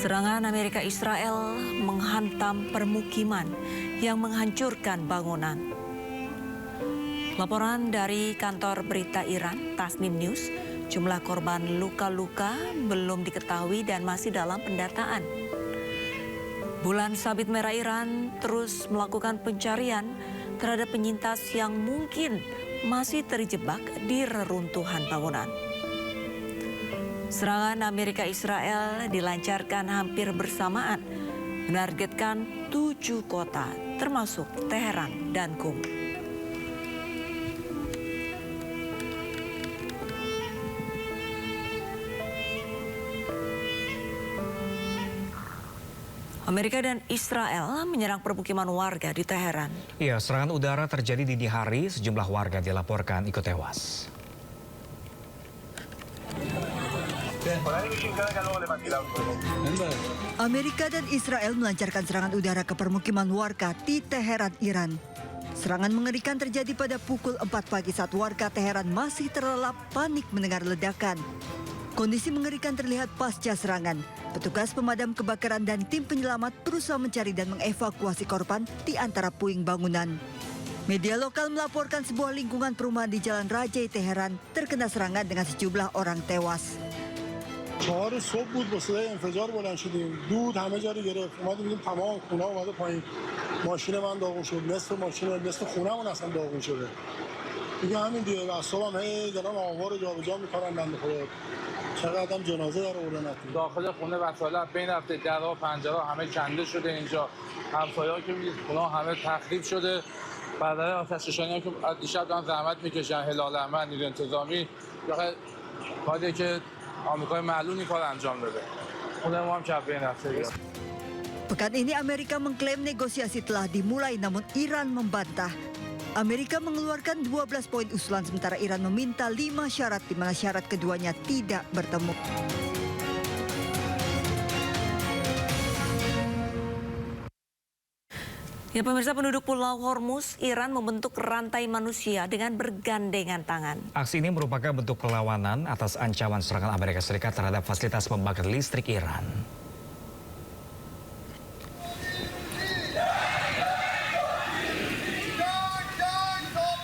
Serangan Amerika Israel menghantam permukiman yang menghancurkan bangunan. Laporan dari kantor berita Iran, Tasnim News, jumlah korban luka-luka belum diketahui dan masih dalam pendataan. Bulan Sabit Merah Iran terus melakukan pencarian terhadap penyintas yang mungkin masih terjebak di reruntuhan bangunan. Serangan Amerika Israel dilancarkan hampir bersamaan, menargetkan 7 kota termasuk Teheran dan Qum. Amerika dan Israel menyerang permukiman warga di Teheran. Iya, serangan udara terjadi dini hari, sejumlah warga dilaporkan ikut tewas. Amerika dan Israel melancarkan serangan udara ke permukiman warga di Teheran, Iran. Serangan mengerikan terjadi pada pukul 4 pagi saat warga Teheran masih terlelap panik mendengar ledakan. Kondisi mengerikan terlihat pasca serangan. Petugas pemadam kebakaran dan tim penyelamat berusaha mencari dan mengevakuasi korban di antara puing bangunan. Media lokal melaporkan sebuah lingkungan perumahan di Jalan Rajai Teheran terkena serangan dengan sejumlah orang tewas. 4 صبح بود با صدای انفجار بلند شدیم دود همه جا رو گرفت اومدیم دیدیم تمام خونه اومده پایین ماشین من داغون شد نصف خونه‌مون اصلا داغون شده دیگه همین دیگه اعصابم هی دارن آوار رو جابجا می‌کنن بنده خدا چقدر جنازه داره اردن داخل خونه وسایل بین رفته درها و پنجره همه کنده شده اینجا همسایه‌ها که می‌دید خونه همه تخریب شده برادر آتش‌نشانی که دیشب دارن زحمت می‌کشن هلال احمر نیروی انتظامی کاری که آمریکای معلوم این کار انجام داده. خونه ما هم کف بین رفته. Pekan ini Amerika mengklaim negosiasi telah dimulai namun Iran membantah. Amerika mengeluarkan 12 poin usulan sementara Iran meminta 5 syarat di mana syarat keduanya tidak bertemu. Ya pemirsa, penduduk Pulau Hormuz, Iran membentuk rantai manusia dengan bergandengan tangan. Aksi ini merupakan bentuk perlawanan atas ancaman serangan Amerika Serikat terhadap fasilitas pembangkit listrik Iran.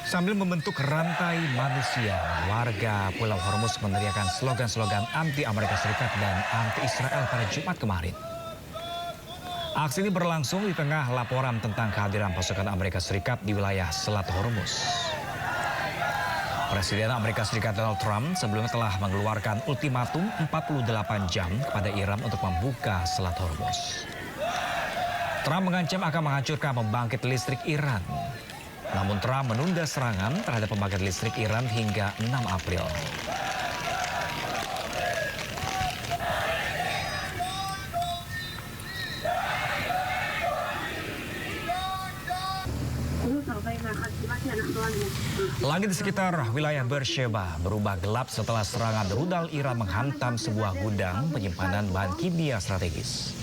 Sambil membentuk rantai manusia, warga Pulau Hormuz meneriakkan slogan-slogan anti Amerika Serikat dan anti Israel pada Jumat kemarin. Aksi ini berlangsung di tengah laporan tentang kehadiran pasukan Amerika Serikat di wilayah Selat Hormuz. Presiden Amerika Serikat Donald Trump sebelumnya telah mengeluarkan ultimatum 48 jam kepada Iran untuk membuka Selat Hormuz. Trump mengancam akan menghancurkan pembangkit listrik Iran. Namun Trump menunda serangan terhadap pembangkit listrik Iran hingga 6 April. Langit di sekitar wilayah Beersheba berubah gelap setelah serangan rudal Iran menghantam sebuah gudang penyimpanan bahan kimia strategis.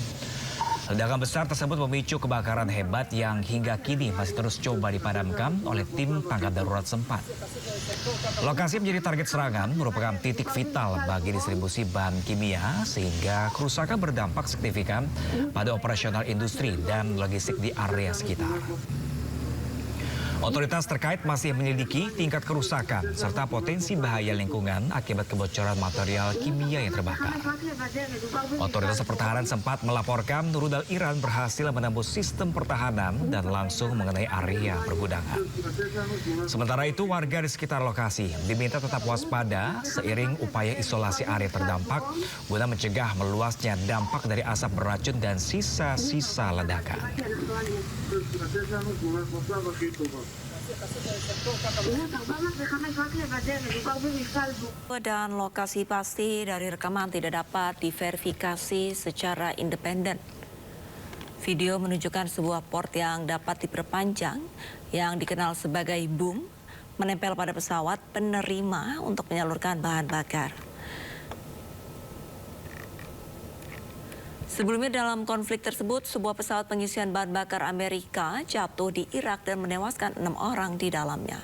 Ledakan besar tersebut memicu kebakaran hebat yang hingga kini masih terus coba dipadamkan oleh tim tanggap darurat setempat. Lokasi menjadi target serangan merupakan titik vital bagi distribusi bahan kimia sehingga kerusakan berdampak signifikan pada operasional industri dan logistik di area sekitar. Otoritas terkait masih menyelidiki tingkat kerusakan serta potensi bahaya lingkungan akibat kebocoran material kimia yang terbakar. Otoritas pertahanan sempat melaporkan rudal Iran berhasil menembus sistem pertahanan dan langsung mengenai area pergudangan. Sementara itu warga di sekitar lokasi diminta tetap waspada seiring upaya isolasi area terdampak guna mencegah meluasnya dampak dari asap beracun dan sisa-sisa ledakan. Dan lokasi pasti dari rekaman tidak dapat diverifikasi secara independen. Video menunjukkan sebuah port yang dapat diperpanjang yang dikenal sebagai boom menempel pada pesawat penerima untuk menyalurkan bahan bakar. Sebelumnya dalam konflik tersebut, sebuah pesawat pengisian bahan bakar Amerika jatuh di Irak dan menewaskan 6 orang di dalamnya.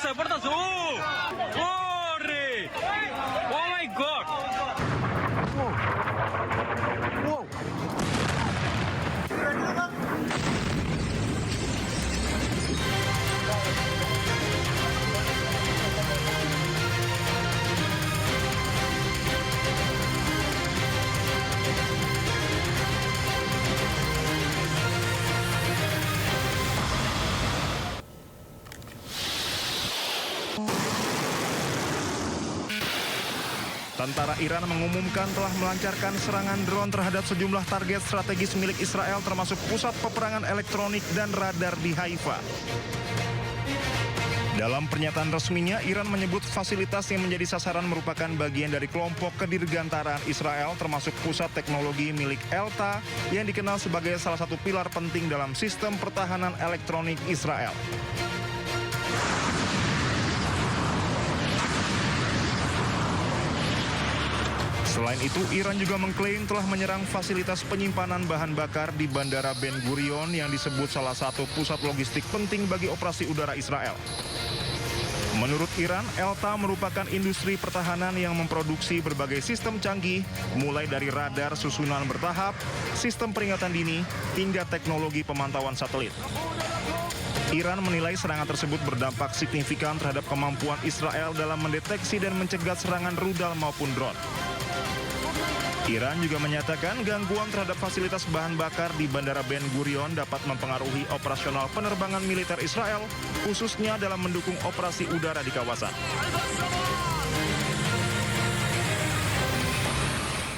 जबरदस्त ओ रे oh my God Tentara Iran mengumumkan telah melancarkan serangan drone terhadap sejumlah target strategis milik Israel termasuk pusat peperangan elektronik dan radar di Haifa. Dalam pernyataan resminya, Iran menyebut fasilitas yang menjadi sasaran merupakan bagian dari kelompok kedirgantaraan Israel termasuk pusat teknologi milik Elta yang dikenal sebagai salah satu pilar penting dalam sistem pertahanan elektronik Israel. Selain itu, Iran juga mengklaim telah menyerang fasilitas penyimpanan bahan bakar di Bandara Ben Gurion yang disebut salah satu pusat logistik penting bagi operasi udara Israel. Menurut Iran, Elta merupakan industri pertahanan yang memproduksi berbagai sistem canggih, mulai dari radar susunan bertahap, sistem peringatan dini, hingga teknologi pemantauan satelit. Iran menilai serangan tersebut berdampak signifikan terhadap kemampuan Israel dalam mendeteksi dan mencegah serangan rudal maupun drone. Iran juga menyatakan gangguan terhadap fasilitas bahan bakar di Bandara Ben Gurion dapat mempengaruhi operasional penerbangan militer Israel, khususnya dalam mendukung operasi udara di kawasan.